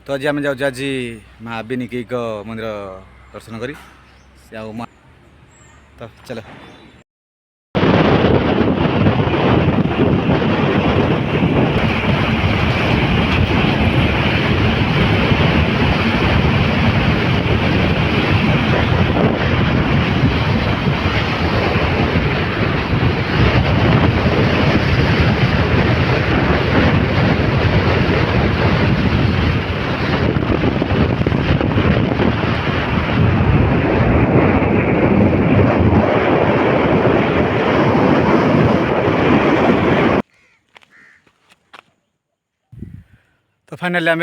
तो आज आम जाऊँ आज माँ बिनिकी मंदिर दर्शन करी तो चलो। तो फाइनाली आम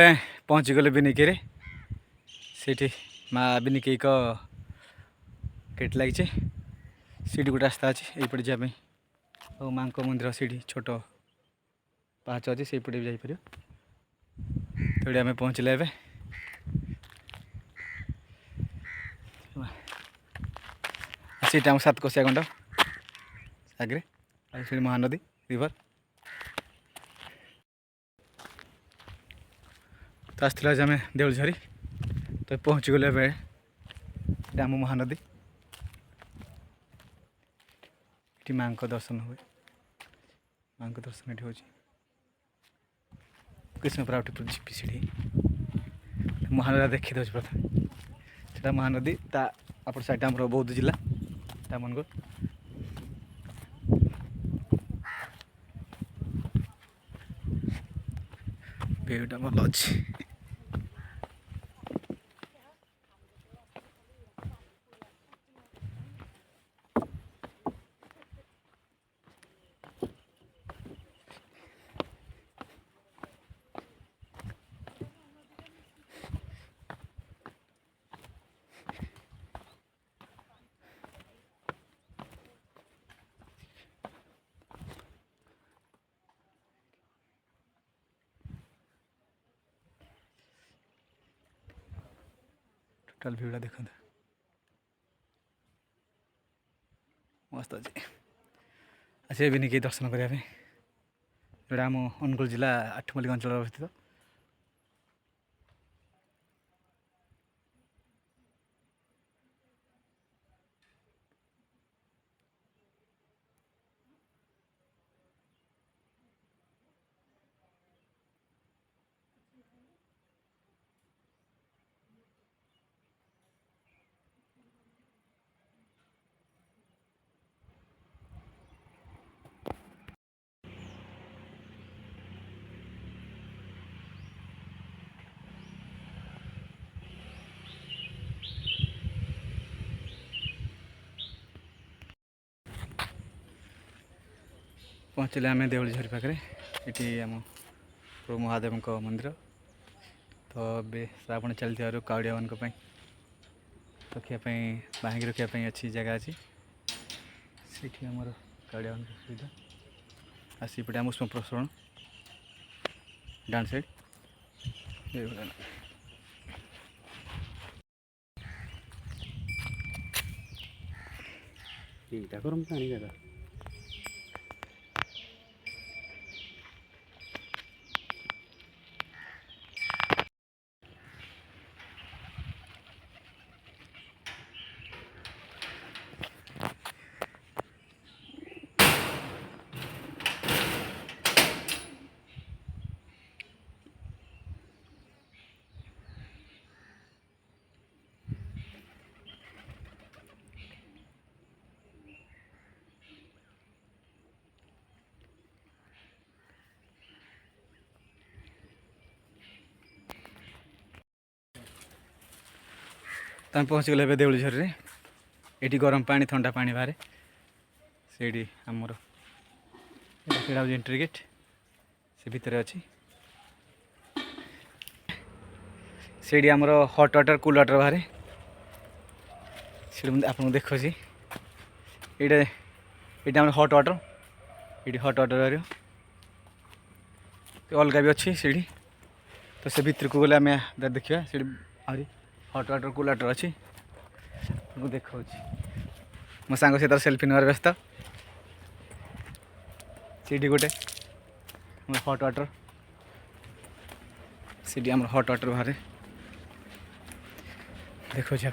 पहुँची गले बिनिकी से माँ बिनिकी गेट लगी सीढ़ी गोटे रास्ता अच्छे यहीपटे जाए और माँ मंदिर सीढ़ी छोट पाहाच अच्छे से भी जापर तो ये आम पहुँचले ए सीटा आम सातकोशिया गंड आगे से महानदी रिवर तो आसला आज आम देउलझरी तो पहुँची गले आम महानदी ये माँ दर्शन हुए माँ दर्शन ये हूँ कृष्णपुरा जीपी सीढ़ी महानदी देखी दूसरी प्रथम से महानदी आप साइड आम बौद्ध जिला मन व्यूटा भल अच्छे टोटाल भ्यूटा देखते मस्त अच्छे अच्छे भी नहीं दर्शन करने जोड़ा आम अनुगुल जिला आठमल्लिक अंचल अवस्थित। पहुँचले आम देउलझरी पाखे ये आम प्रभु महादेव मंदिर तो ए श्रावण चलती काउड़िया मान रखापी बांगी रखापी अच्छी जगह अच्छी से आमर काउड़िया मान सुविधा आसपटे आम उष्म प्रसरण डान साइड गरम पानी जगह तमें पहुँच गले देउलझरी ये गरम पानी ठंडा पानी बाहर से आमर एंट्री गेट से भितर अच्छी से आमर हट वाटर कूल वाटर बाहर से आपको देखो ये आम हट वाटर ये हट वाटर बाहर अलग भी अच्छी सीढ़ी तो से भितर को गले आम देखा से आहरी हट वाटर कूल वाटर अच्छी देखा मो सांग सहित सेल्फी नेबार व्यस्त सीढ़ी गोटे हट वाटर सीडी आम हट वाटर बाहर देखो ये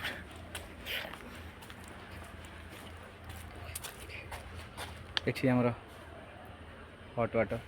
आमर हट वाटर